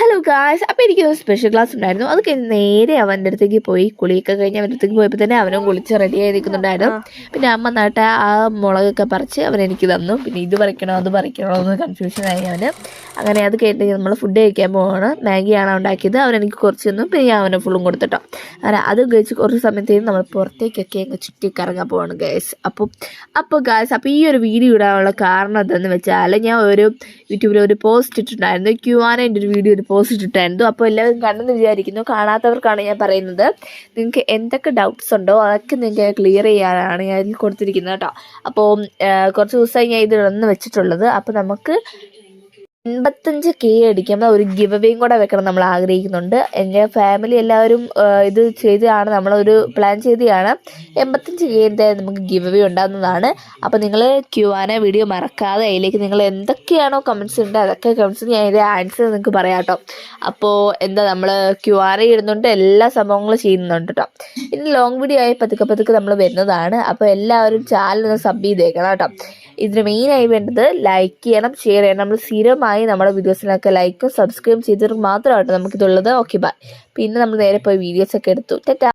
Hello guys, അപ്പോൾ എനിക്കൊരു special class ഉണ്ടായിരുന്നു. അത് കഴിഞ്ഞ് നേരെ അവൻ്റെ അടുത്തേക്ക് പോയി. കുളിയൊക്കെ കഴിഞ്ഞ് അവൻ്റെ അടുത്തേക്ക് പോയപ്പോൾ തന്നെ അവനും കുളിച്ച് റെഡിയായി നിൽക്കുന്നുണ്ടായിരുന്നു. പിന്നെ അമ്മ നാട്ട ആ മുളകൊക്കെ പറിച്ച് അവൻ എനിക്ക് തന്നു. പിന്നെ ഇത് പറിക്കണോ അത് പറിക്കണോ എന്ന് കൺഫ്യൂഷനായി അവന്. അങ്ങനെ അത് കേട്ട് നമ്മൾ ഫുഡ് കഴിക്കാൻ പോവാണ്. മാഗിയാണ് ഉണ്ടാക്കിയത്. അവനെനിക്ക് കുറച്ച് തന്നു. പിന്നെ ഞാൻ അവനെ ഫുള്ളും കൊടുത്തിട്ടോ. അങ്ങനെ അത് കഴിച്ച് കുറച്ച് സമയത്തേക്കും നമ്മൾ പുറത്തേക്കൊക്കെ അങ്ങ് ചുറ്റിക്കറങ്ങാൻ പോവാണ് ഗായ്സ്. അപ്പോൾ ഗായ്സ്, അപ്പോൾ ഈ ഒരു വീഡിയോ ഇടാനുള്ള കാരണം എന്താണെന്ന് വെച്ചാൽ, ഞാൻ ഒരു യൂട്യൂബിൽ ഒരു പോസ്റ്റ് ഇട്ടിട്ടുണ്ടായിരുന്നു. Q&A ഒരു വീഡിയോ പോസ്റ്റ് ഇട്ടിട്ടായിരുന്നു. അപ്പോൾ എല്ലാവരും കണ്ടെന്ന് വിചാരിക്കുന്നു. കാണാത്തവർക്കാണ് ഞാൻ പറയുന്നത്. നിങ്ങൾക്ക് എന്തൊക്കെ ഡൗട്ട്സ് ഉണ്ടോ അതൊക്കെ നിങ്ങൾക്ക് ക്ലിയർ ചെയ്യാനാണ് ഞാൻ ഇതിൽ കൊടുത്തിരിക്കുന്നത് കേട്ടോ. അപ്പോൾ കുറച്ച് ദിവസമായി ഞാൻ ഇത് ഇടന്ന് വെച്ചിട്ടുള്ളത്. അപ്പോൾ നമുക്ക് 85K അടിക്കുമ്പോൾ ഒരു ഗിവ് അവേയും കൂടെ വെക്കണം നമ്മൾ ആഗ്രഹിക്കുന്നുണ്ട്. എൻ്റെ ഫാമിലി എല്ലാവരും ഇത് ചെയ്തതാണ്, നമ്മളൊരു പ്ലാൻ ചെയ്തതാണ്. 85K എന്തായാലും നമുക്ക് ഗിവ് അവേ ഉണ്ടാകുന്നതാണ്. അപ്പോൾ നിങ്ങൾ Q&A വീഡിയോ മറക്കാതെ അതിലേക്ക് നിങ്ങൾ എന്തൊക്കെയാണോ കമൻറ്റ്സ് ഉണ്ട് അതൊക്കെ കമൻറ്റ്സ് ഞാൻ ഇതിൻ്റെ ആൻസർ നിങ്ങൾക്ക് പറയാം കേട്ടോ. അപ്പോൾ നമ്മൾ Q&A ഇടുന്നുണ്ട്, എല്ലാ സംഭവങ്ങളും ചെയ്യുന്നുണ്ട് കേട്ടോ. ഇനി ലോങ് വീഡിയോ ആയി പതുക്കെ നമ്മൾ വരുന്നതാണ്. അപ്പോൾ എല്ലാവരും ചാനൽ സബ് ചെയ്തേക്കണം കേട്ടോ. ഇതിന് മെയിനായി വേണ്ടത് ലൈക്ക് ചെയ്യണം, ഷെയർ ചെയ്യണം. നമ്മൾ സ്ഥിരമായി നമ്മുടെ വീഡിയോസിനൊക്കെ ലൈക്കും സബ്സ്ക്രൈബ് ചെയ്തവർക്ക് മാത്രമായിട്ട് നമുക്കിതുള്ളത്. Okay bye. പിന്നെ നമ്മൾ നേരെ പോയി വീഡിയോസൊക്കെ എടുത്തു. ടാറ്റാ.